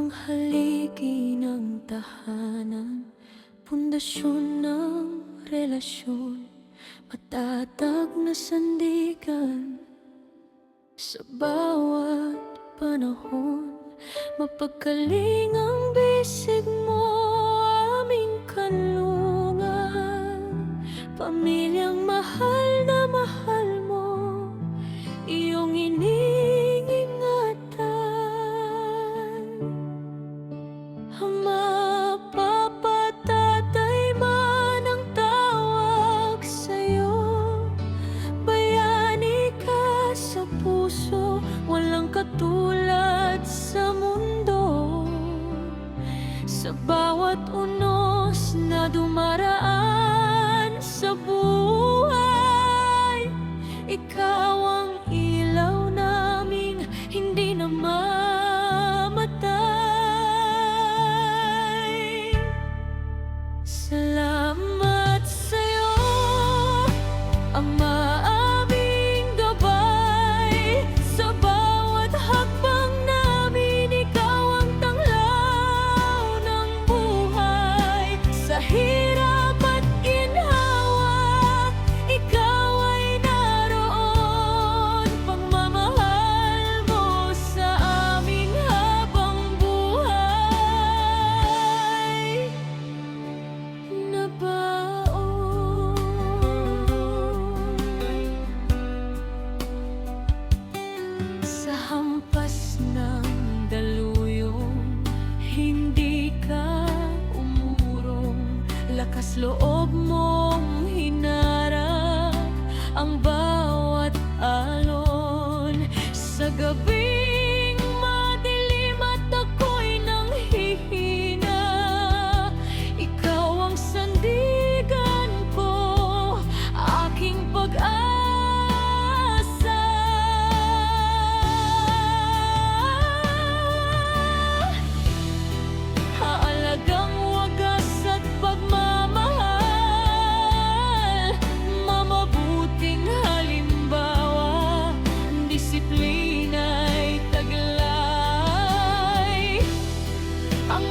ang haligi ng tahanan, pundasyon ng relasyon, matatag na sandigan sa bawat panahon. Mapagkaling ang bisig mo, aming kanlungan, pamilyang mahal na mahal mo, iyong iniingatan. Ama, Papa, Tatay man ang tawag sa'yo, bayani ka sa puso, walang katulad sa mundo. Sa bawat unos na dumaraan sa buhay, ikaw ang ilaw naming hindi na mamatay. Salamat sa'yo, Ama, aming gabay. Sa bawat hakbang namin, ikaw ang tanglaw ng buhay. Sa hirap at ginhawa, ikaw ay naroon. Pagmamahal mo sa aming habang buhay nabaon. Sa hampas ng daluyong, hindi ka umurong. Lakas loob mong hinarap ang bawat alon. Sa gabing madilim at ako'y nanghihina, ikaw ang sandigan ko, aking pag-asa. Haalagang wagas at pagmamahal, mamabuting halimbawa, disiplina'y taglay. Ang